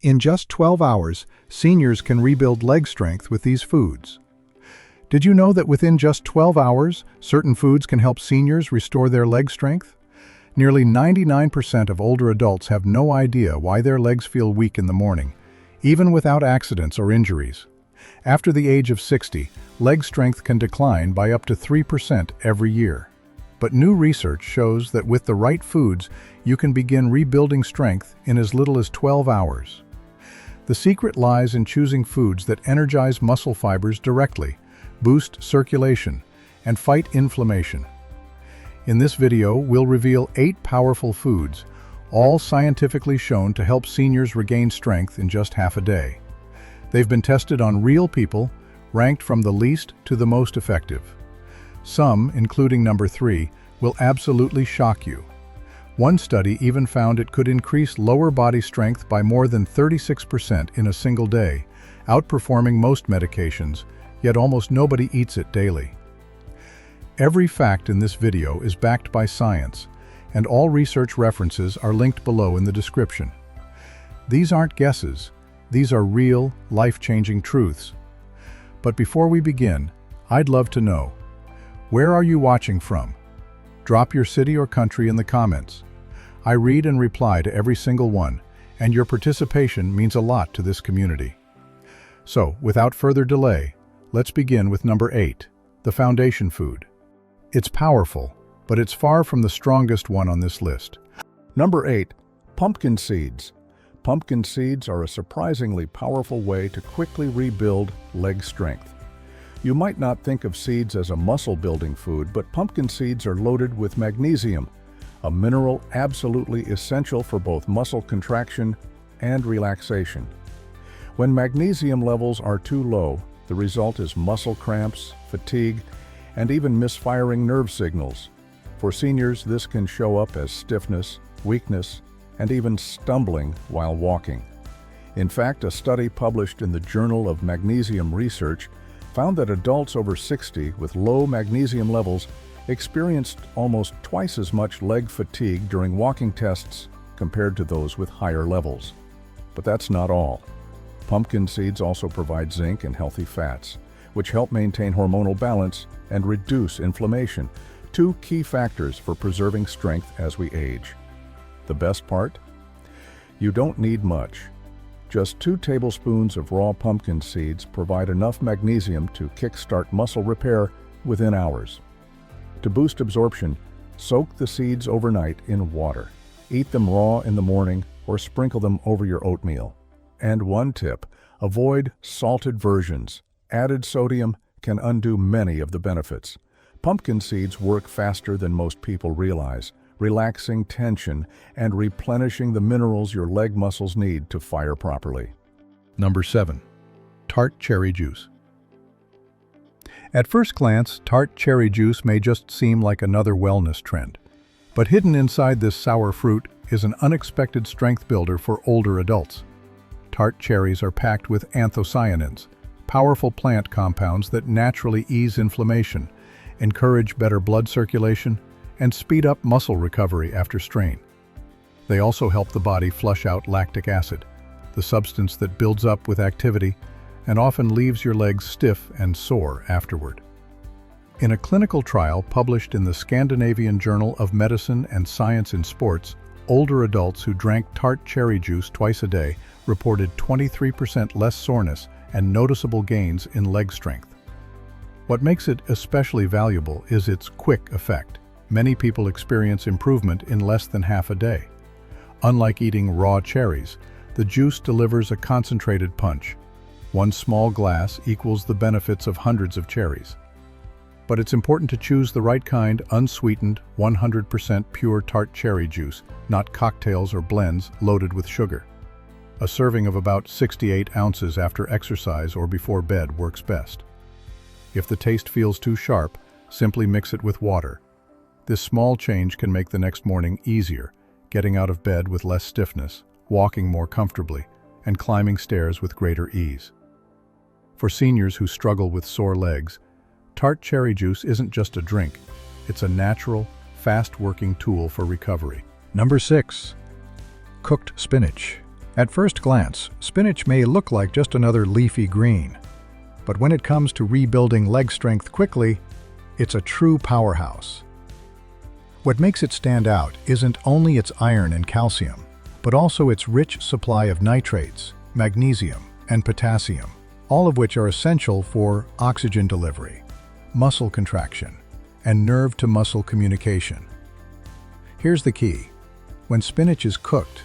In just 12 hours, seniors can rebuild leg strength with these foods. Did you know that within just 12 hours, certain foods can help seniors restore their leg strength? Nearly 99% of older adults have no idea why their legs feel weak in the morning, even without accidents or injuries. After the age of 60, leg strength can decline by up to 3% every year. But new research shows that with the right foods, you can begin rebuilding strength in as little as 12 hours. The secret lies in choosing foods that energize muscle fibers directly, boost circulation, and fight inflammation. In this video, we'll reveal 8 powerful foods, all scientifically shown to help seniors regain strength in just half a day. They've been tested on real people, ranked from the least to the most effective. Some, including number 3, will absolutely shock you. One study even found it could increase lower body strength by more than 36% in a single day, outperforming most medications, yet almost nobody eats it daily. Every fact in this video is backed by science, and all research references are linked below in the description. These aren't guesses, these are real, life-changing truths. But before we begin, I'd love to know, where are you watching from? Drop your city or country in the comments. I read and reply to every single one, and your participation means a lot to this community. So, without further delay, let's begin with number 8, the foundation food. It's powerful, but it's far from the strongest one on this list. Number 8, pumpkin seeds. Pumpkin seeds are a surprisingly powerful way to quickly rebuild leg strength. You might not think of seeds as a muscle-building food, but pumpkin seeds are loaded with magnesium, a mineral absolutely essential for both muscle contraction and relaxation. When magnesium levels are too low, the result is muscle cramps, fatigue, and even misfiring nerve signals. For seniors, this can show up as stiffness, weakness, and even stumbling while walking. In fact, a study published in the Journal of Magnesium Research found that adults over 60 with low magnesium levels experienced almost twice as much leg fatigue during walking tests compared to those with higher levels. But that's not all. Pumpkin seeds also provide zinc and healthy fats, which help maintain hormonal balance and reduce inflammation, 2 key factors for preserving strength as we age. The best part? You don't need much. Just 2 tablespoons of raw pumpkin seeds provide enough magnesium to kickstart muscle repair within hours. To boost absorption, soak the seeds overnight in water. Eat them raw in the morning or sprinkle them over your oatmeal. And one tip, avoid salted versions. Added sodium can undo many of the benefits. Pumpkin seeds work faster than most people realize, relaxing tension and replenishing the minerals your leg muscles need to fire properly. Number 7, tart cherry juice. At first glance, tart cherry juice may just seem like another wellness trend. But hidden inside this sour fruit is an unexpected strength builder for older adults. Tart cherries are packed with anthocyanins, powerful plant compounds that naturally ease inflammation, encourage better blood circulation, and speed up muscle recovery after strain. They also help the body flush out lactic acid, the substance that builds up with activity and often leaves your legs stiff and sore afterward. In a clinical trial published in the Scandinavian Journal of Medicine and Science in Sports, older adults who drank tart cherry juice twice a day reported 23% less soreness and noticeable gains in leg strength. What makes it especially valuable is its quick effect. Many people experience improvement in less than half a day. Unlike eating raw cherries, the juice delivers a concentrated punch. 1 small glass equals the benefits of hundreds of cherries. But it's important to choose the right kind, unsweetened, 100% pure tart cherry juice, not cocktails or blends loaded with sugar. A serving of about 68 ounces after exercise or before bed works best. If the taste feels too sharp, simply mix it with water. This small change can make the next morning easier, getting out of bed with less stiffness, walking more comfortably, and climbing stairs with greater ease. For seniors who struggle with sore legs, tart cherry juice isn't just a drink, it's a natural, fast-working tool for recovery. Number 6, cooked spinach. At first glance, spinach may look like just another leafy green. But when it comes to rebuilding leg strength quickly, it's a true powerhouse. What makes it stand out isn't only its iron and calcium, but also its rich supply of nitrates, magnesium, and potassium, all of which are essential for oxygen delivery, muscle contraction, and nerve-to-muscle communication. Here's the key. When spinach is cooked,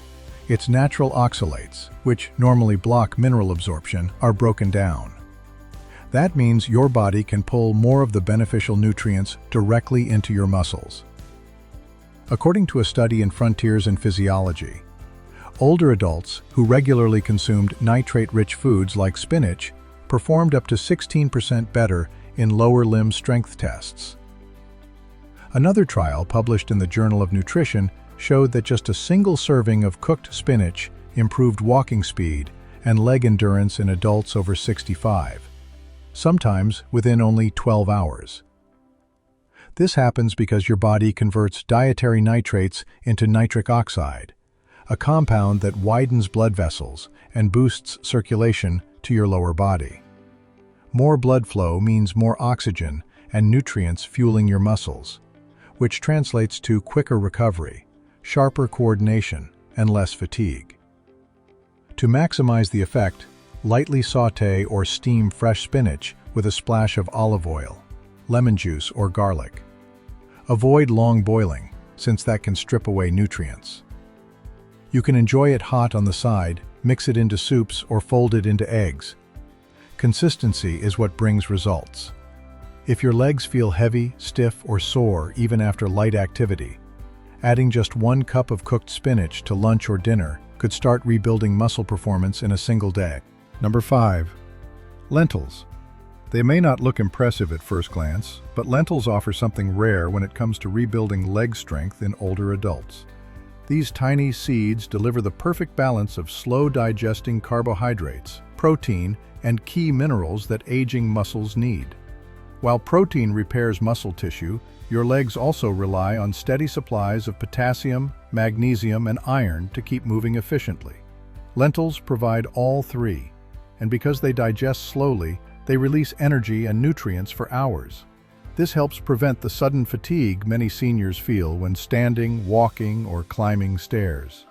its natural oxalates, which normally block mineral absorption, are broken down. That means your body can pull more of the beneficial nutrients directly into your muscles. According to a study in Frontiers in Physiology, older adults who regularly consumed nitrate-rich foods like spinach performed up to 16% better in lower limb strength tests. Another trial published in the Journal of Nutrition showed that just a single serving of cooked spinach improved walking speed and leg endurance in adults over 65, sometimes within only 12 hours. This happens because your body converts dietary nitrates into nitric oxide, a compound that widens blood vessels and boosts circulation to your lower body. More blood flow means more oxygen and nutrients fueling your muscles, which translates to quicker recovery, sharper coordination, and less fatigue. To maximize the effect, lightly sauté or steam fresh spinach with a splash of olive oil, lemon juice, or garlic. Avoid long boiling, since that can strip away nutrients. You can enjoy it hot on the side, mix it into soups, or fold it into eggs. Consistency is what brings results. If your legs feel heavy, stiff, or sore even after light activity, adding just 1 cup of cooked spinach to lunch or dinner could start rebuilding muscle performance in a single day. Number 5. Lentils. They may not look impressive at first glance, but lentils offer something rare when it comes to rebuilding leg strength in older adults. These tiny seeds deliver the perfect balance of slow-digesting carbohydrates, protein, and key minerals that aging muscles need. While protein repairs muscle tissue, your legs also rely on steady supplies of potassium, magnesium, and iron to keep moving efficiently. Lentils provide all three, and because they digest slowly, they release energy and nutrients for hours. This helps prevent the sudden fatigue many seniors feel when standing, walking, or climbing stairs.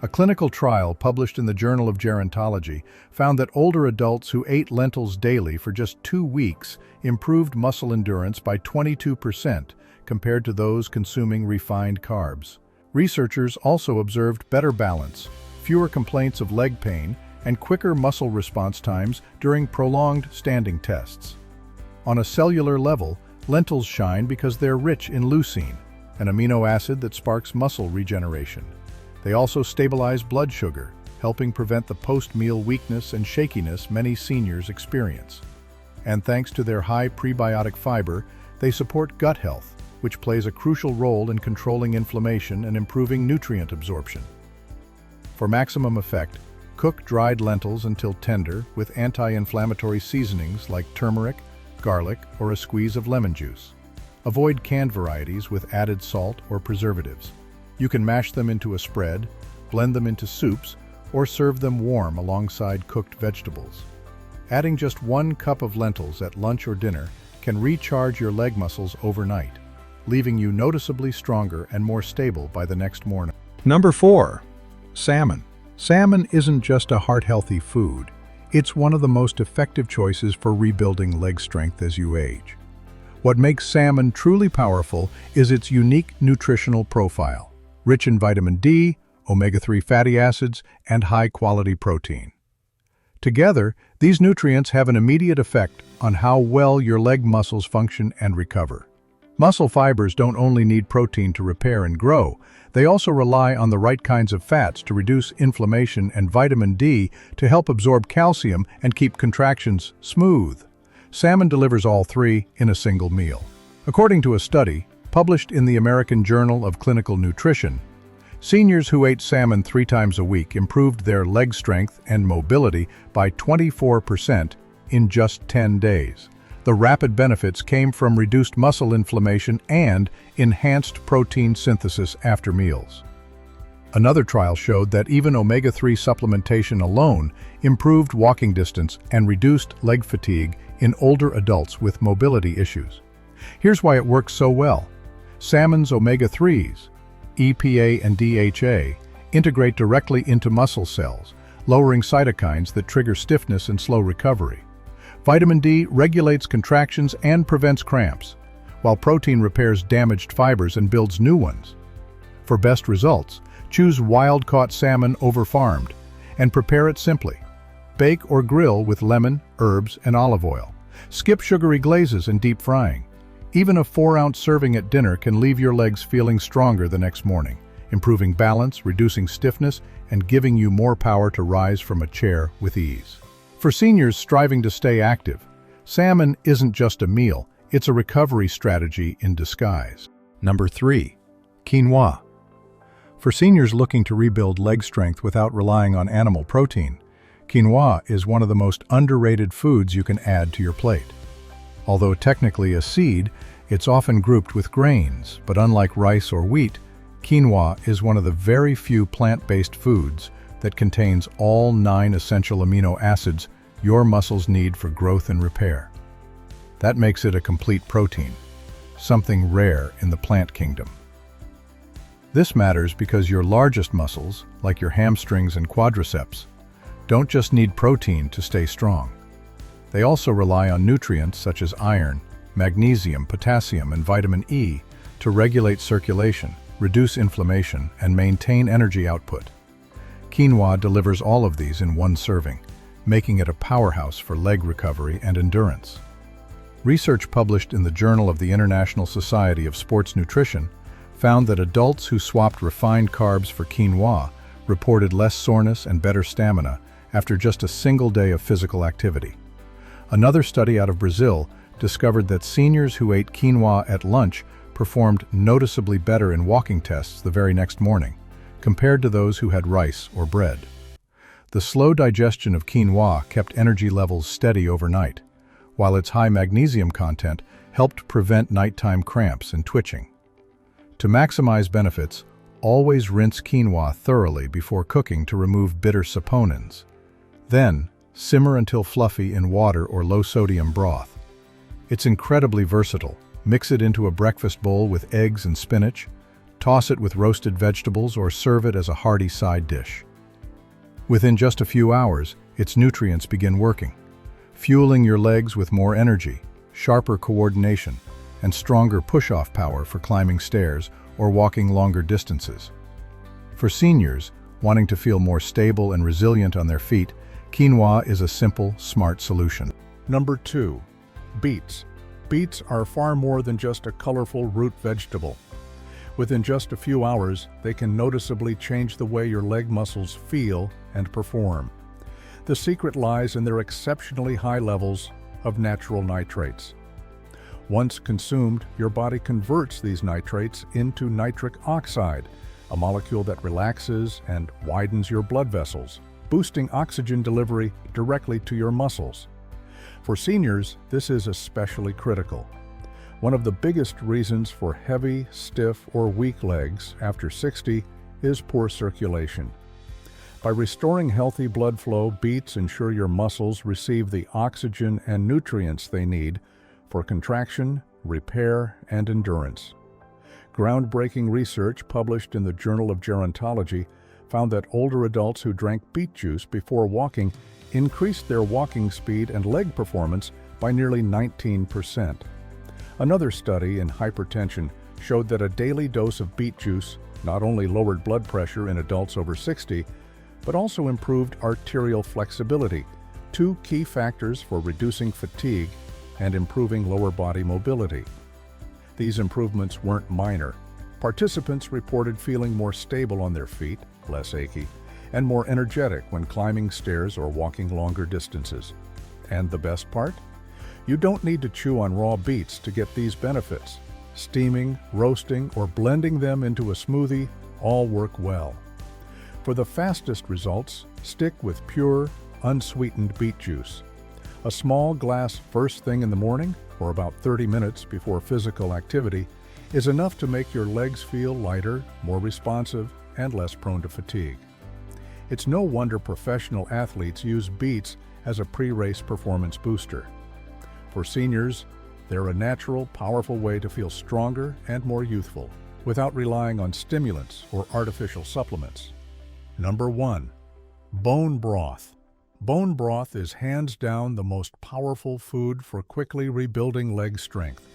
A clinical trial published in the Journal of Gerontology found that older adults who ate lentils daily for just 2 weeks improved muscle endurance by 22% compared to those consuming refined carbs. Researchers also observed better balance, fewer complaints of leg pain, and quicker muscle response times during prolonged standing tests. On a cellular level, lentils shine because they're rich in leucine, an amino acid that sparks muscle regeneration. They also stabilize blood sugar, helping prevent the post-meal weakness and shakiness many seniors experience. And thanks to their high prebiotic fiber, they support gut health, which plays a crucial role in controlling inflammation and improving nutrient absorption. For maximum effect, cook dried lentils until tender with anti-inflammatory seasonings like turmeric, garlic, or a squeeze of lemon juice. Avoid canned varieties with added salt or preservatives. You can mash them into a spread, blend them into soups, or serve them warm alongside cooked vegetables. Adding just 1 cup of lentils at lunch or dinner can recharge your leg muscles overnight, leaving you noticeably stronger and more stable by the next morning. Number 4. Salmon. Salmon isn't just a heart-healthy food. It's one of the most effective choices for rebuilding leg strength as you age. What makes salmon truly powerful is its unique nutritional profile, rich in vitamin D, omega-3 fatty acids, and high-quality protein. Together, these nutrients have an immediate effect on how well your leg muscles function and recover. Muscle fibers don't only need protein to repair and grow, they also rely on the right kinds of fats to reduce inflammation and vitamin D to help absorb calcium and keep contractions smooth. Salmon delivers all three in a single meal. According to a study published in the American Journal of Clinical Nutrition, seniors who ate salmon 3 times a week improved their leg strength and mobility by 24% in just 10 days. The rapid benefits came from reduced muscle inflammation and enhanced protein synthesis after meals. Another trial showed that even omega-3 supplementation alone improved walking distance and reduced leg fatigue in older adults with mobility issues. Here's why it works so well. Salmon's omega-3s, EPA and DHA, integrate directly into muscle cells, lowering cytokines that trigger stiffness and slow recovery. Vitamin D regulates contractions and prevents cramps, while protein repairs damaged fibers and builds new ones. For best results, choose wild-caught salmon over farmed, and prepare it simply. Bake or grill with lemon, herbs, and olive oil. Skip sugary glazes and deep frying. Even a 4-ounce serving at dinner can leave your legs feeling stronger the next morning, improving balance, reducing stiffness, and giving you more power to rise from a chair with ease. For seniors striving to stay active, salmon isn't just a meal, it's a recovery strategy in disguise. Number 3. Quinoa. For seniors looking to rebuild leg strength without relying on animal protein, quinoa is one of the most underrated foods you can add to your plate. Although technically a seed, it's often grouped with grains, but unlike rice or wheat, quinoa is one of the very few plant-based foods that contains all 9 essential amino acids your muscles need for growth and repair. That makes it a complete protein, something rare in the plant kingdom. This matters because your largest muscles, like your hamstrings and quadriceps, don't just need protein to stay strong. They also rely on nutrients such as iron, magnesium, potassium, and vitamin E to regulate circulation, reduce inflammation, and maintain energy output. Quinoa delivers all of these in one serving, making it a powerhouse for leg recovery and endurance. Research published in the Journal of the International Society of Sports Nutrition found that adults who swapped refined carbs for quinoa reported less soreness and better stamina after just a single day of physical activity. Another study out of Brazil discovered that seniors who ate quinoa at lunch performed noticeably better in walking tests the very next morning, compared to those who had rice or bread. The slow digestion of quinoa kept energy levels steady overnight, while its high magnesium content helped prevent nighttime cramps and twitching. To maximize benefits, always rinse quinoa thoroughly before cooking to remove bitter saponins. Then, simmer until fluffy in water or low-sodium broth. It's incredibly versatile. Mix it into a breakfast bowl with eggs and spinach, toss it with roasted vegetables, or serve it as a hearty side dish. Within just a few hours, its nutrients begin working, fueling your legs with more energy, sharper coordination, and stronger push-off power for climbing stairs or walking longer distances. For seniors wanting to feel more stable and resilient on their feet, quinoa is a simple, smart solution. Number 2. Beets. Beets are far more than just a colorful root vegetable. Within just a few hours, they can noticeably change the way your leg muscles feel and perform. The secret lies in their exceptionally high levels of natural nitrates. Once consumed, your body converts these nitrates into nitric oxide, a molecule that relaxes and widens your blood vessels, boosting oxygen delivery directly to your muscles. For seniors, this is especially critical. One of the biggest reasons for heavy, stiff, or weak legs after 60 is poor circulation. By restoring healthy blood flow, beets ensure your muscles receive the oxygen and nutrients they need for contraction, repair, and endurance. Groundbreaking research published in the Journal of Gerontology found that older adults who drank beet juice before walking increased their walking speed and leg performance by nearly 19%. Another study in hypertension showed that a daily dose of beet juice not only lowered blood pressure in adults over 60, but also improved arterial flexibility, 2 key factors for reducing fatigue and improving lower body mobility. These improvements weren't minor. Participants reported feeling more stable on their feet, less achy, and more energetic when climbing stairs or walking longer distances. And the best part? You don't need to chew on raw beets to get these benefits. Steaming, roasting, or blending them into a smoothie all work well. For the fastest results, stick with pure, unsweetened beet juice. A small glass first thing in the morning, or about 30 minutes before physical activity, is enough to make your legs feel lighter, more responsive, and less prone to fatigue. It's no wonder professional athletes use beets as a pre-race performance booster. For seniors, they're a natural, powerful way to feel stronger and more youthful, without relying on stimulants or artificial supplements. Number 1. Bone broth. Bone broth is hands down the most powerful food for quickly rebuilding leg strength.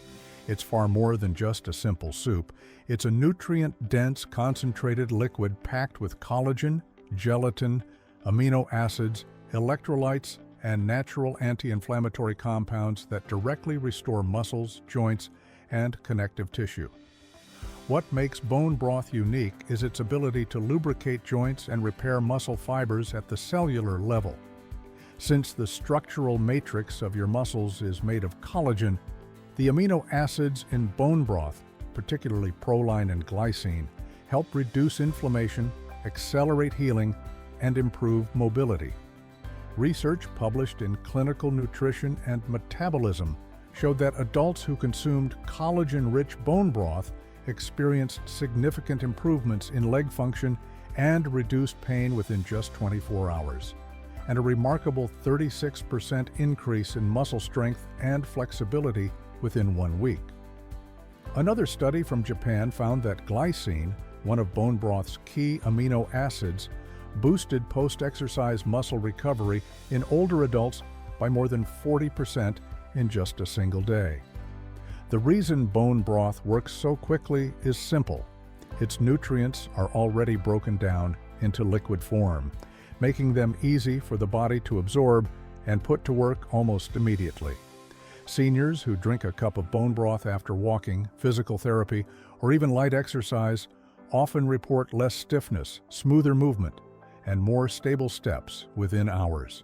It's far more than just a simple soup. It's a nutrient-dense, concentrated liquid packed with collagen, gelatin, amino acids, electrolytes, and natural anti-inflammatory compounds that directly restore muscles, joints, and connective tissue. What makes bone broth unique is its ability to lubricate joints and repair muscle fibers at the cellular level. Since the structural matrix of your muscles is made of collagen, the amino acids in bone broth, particularly proline and glycine, help reduce inflammation, accelerate healing, and improve mobility. Research published in Clinical Nutrition and Metabolism showed that adults who consumed collagen-rich bone broth experienced significant improvements in leg function and reduced pain within just 24 hours, and a remarkable 36% increase in muscle strength and flexibility within 1 week. Another study from Japan found that glycine, one of bone broth's key amino acids, boosted post-exercise muscle recovery in older adults by more than 40% in just a single day. The reason bone broth works so quickly is simple. Its nutrients are already broken down into liquid form, making them easy for the body to absorb and put to work almost immediately. Seniors who drink a cup of bone broth after walking, physical therapy, or even light exercise often report less stiffness, smoother movement, and more stable steps within hours.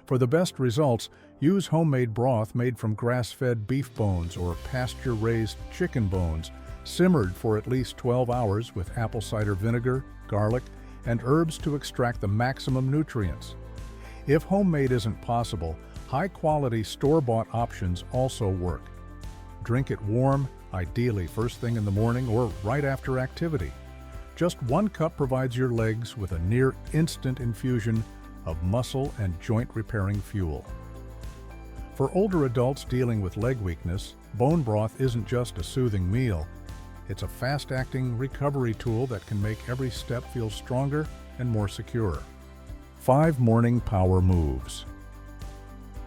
For the best results, use homemade broth made from grass-fed beef bones or pasture-raised chicken bones, simmered for at least 12 hours with apple cider vinegar, garlic, and herbs to extract the maximum nutrients. If homemade isn't possible, high-quality store-bought options also work. Drink it warm, ideally first thing in the morning or right after activity. Just 1 cup provides your legs with a near-instant infusion of muscle and joint-repairing fuel. For older adults dealing with leg weakness, bone broth isn't just a soothing meal. It's a fast-acting recovery tool that can make every step feel stronger and more secure. 5 morning power moves.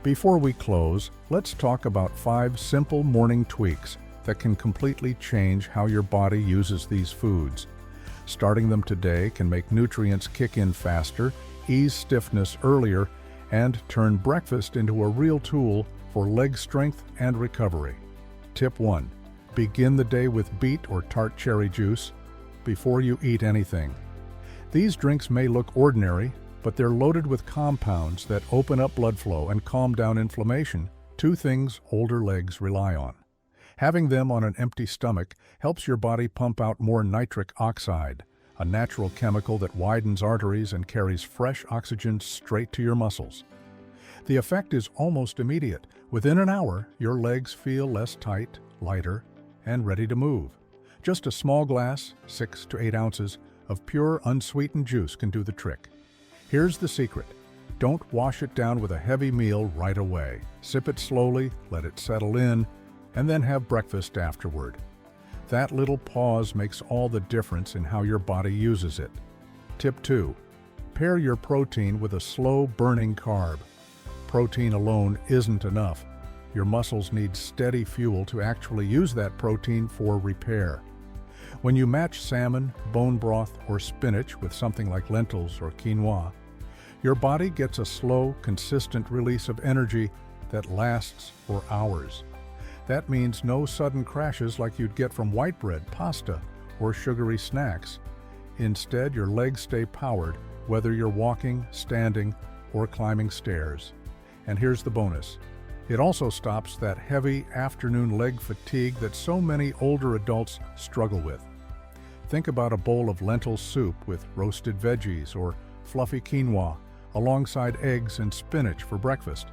Before we close, let's talk about 5 simple morning tweaks that can completely change how your body uses these foods. Starting them today can make nutrients kick in faster, ease stiffness earlier, and turn breakfast into a real tool for leg strength and recovery. Tip 1. Begin the day with beet or tart cherry juice before you eat anything. These drinks may look ordinary, but they're loaded with compounds that open up blood flow and calm down inflammation, 2 things older legs rely on. Having them on an empty stomach helps your body pump out more nitric oxide, a natural chemical that widens arteries and carries fresh oxygen straight to your muscles. The effect is almost immediate. Within an hour, your legs feel less tight, lighter, and ready to move. Just a small glass, 6 to 8 ounces, of pure unsweetened juice can do the trick. Here's the secret. Don't wash it down with a heavy meal right away. Sip it slowly, let it settle in, and then have breakfast afterward. That little pause makes all the difference in how your body uses it. Tip 2. Pair your protein with a slow-burning carb. Protein alone isn't enough. Your muscles need steady fuel to actually use that protein for repair. When you match salmon, bone broth, or spinach with something like lentils or quinoa, your body gets a slow, consistent release of energy that lasts for hours. That means no sudden crashes like you'd get from white bread, pasta, or sugary snacks. Instead, your legs stay powered, whether you're walking, standing, or climbing stairs. And here's the bonus. It also stops that heavy afternoon leg fatigue that so many older adults struggle with. Think about a bowl of lentil soup with roasted veggies or fluffy quinoa alongside eggs and spinach for breakfast.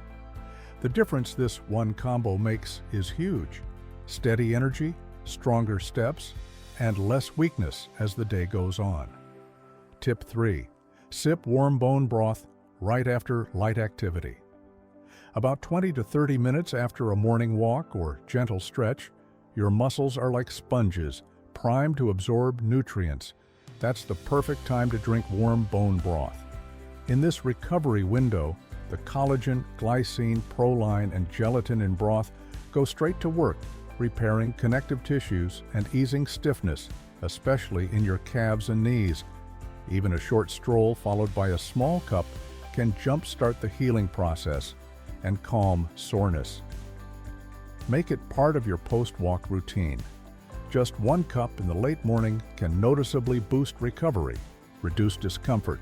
The difference this one combo makes is huge. Steady energy, stronger steps, and less weakness as the day goes on. Tip 3. Sip warm bone broth right after light activity. About 20 to 30 minutes after a morning walk or gentle stretch, your muscles are like sponges, primed to absorb nutrients. That's the perfect time to drink warm bone broth. In this recovery window, the collagen, glycine, proline, and gelatin in broth go straight to work, repairing connective tissues and easing stiffness, especially in your calves and knees. Even a short stroll followed by a small cup can jumpstart the healing process and calm soreness. Make it part of your post-walk routine. Just 1 cup in the late morning can noticeably boost recovery, reduce discomfort,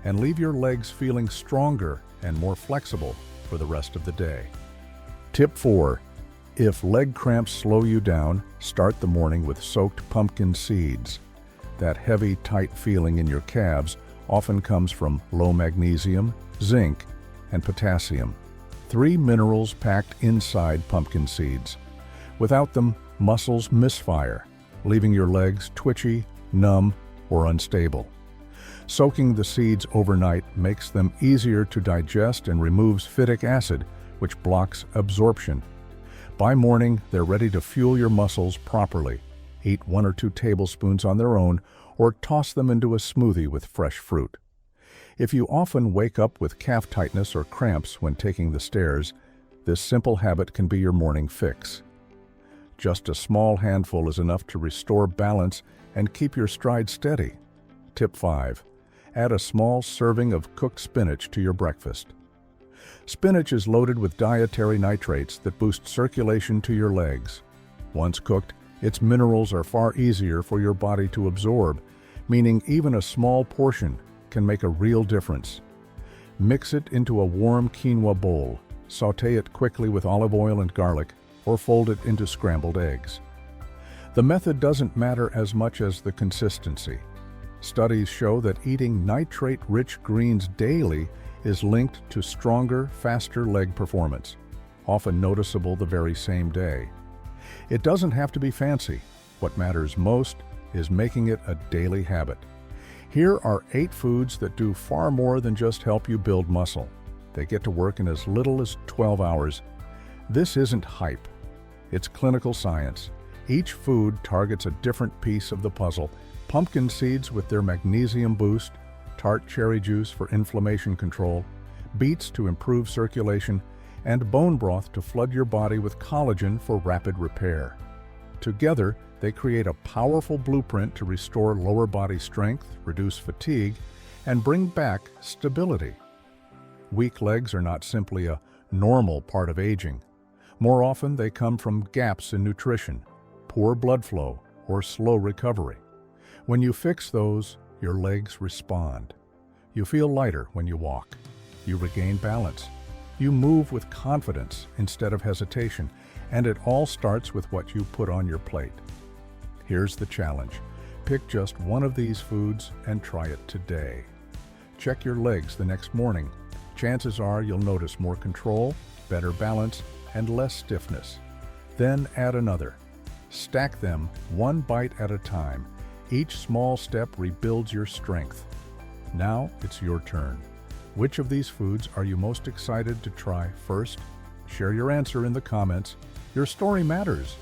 and leave your legs feeling stronger and more flexible for the rest of the day. Tip 4. If leg cramps slow you down, start the morning with soaked pumpkin seeds. That heavy, tight feeling in your calves often comes from low magnesium, zinc, and potassium, 3 minerals packed inside pumpkin seeds. Without them, muscles misfire, leaving your legs twitchy, numb, or unstable. Soaking the seeds overnight makes them easier to digest and removes phytic acid, which blocks absorption. By morning, they're ready to fuel your muscles properly. Eat 1 or 2 tablespoons on their own, or toss them into a smoothie with fresh fruit. If you often wake up with calf tightness or cramps when taking the stairs, this simple habit can be your morning fix. Just a small handful is enough to restore balance and keep your stride steady. Tip 5. Add a small serving of cooked spinach to your breakfast. Spinach is loaded with dietary nitrates that boost circulation to your legs. Once cooked, its minerals are far easier for your body to absorb, meaning even a small portion can make a real difference. Mix it into a warm quinoa bowl, sauté it quickly with olive oil and garlic, or fold it into scrambled eggs. The method doesn't matter as much as the consistency. Studies show that eating nitrate-rich greens daily is linked to stronger, faster leg performance, often noticeable the very same day. It doesn't have to be fancy. What matters most is making it a daily habit. Here are 8 foods that do far more than just help you build muscle. They get to work in as little as 12 hours. This isn't hype. It's clinical science. Each food targets a different piece of the puzzle. Pumpkin seeds with their magnesium boost, tart cherry juice for inflammation control, beets to improve circulation, and bone broth to flood your body with collagen for rapid repair. Together, they create a powerful blueprint to restore lower body strength, reduce fatigue, and bring back stability. Weak legs are not simply a normal part of aging. More often, they come from gaps in nutrition, poor blood flow, or slow recovery. When you fix those, your legs respond. You feel lighter when you walk. You regain balance. You move with confidence instead of hesitation, and it all starts with what you put on your plate. Here's the challenge. Pick just one of these foods and try it today. Check your legs the next morning. Chances are you'll notice more control, better balance, and less stiffness. Then add another. Stack them 1 bite at a time. Each small step rebuilds your strength. Now it's your turn. Which of these foods are you most excited to try first? Share your answer in the comments. Your story matters.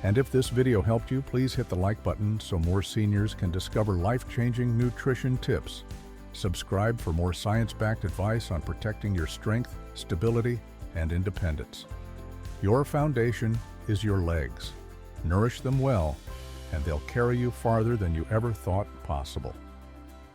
And if this video helped you, please hit the like button so more seniors can discover life-changing nutrition tips. Subscribe for more science-backed advice on protecting your strength, stability, and independence. Your foundation is your legs. Nourish them well, and they'll carry you farther than you ever thought possible.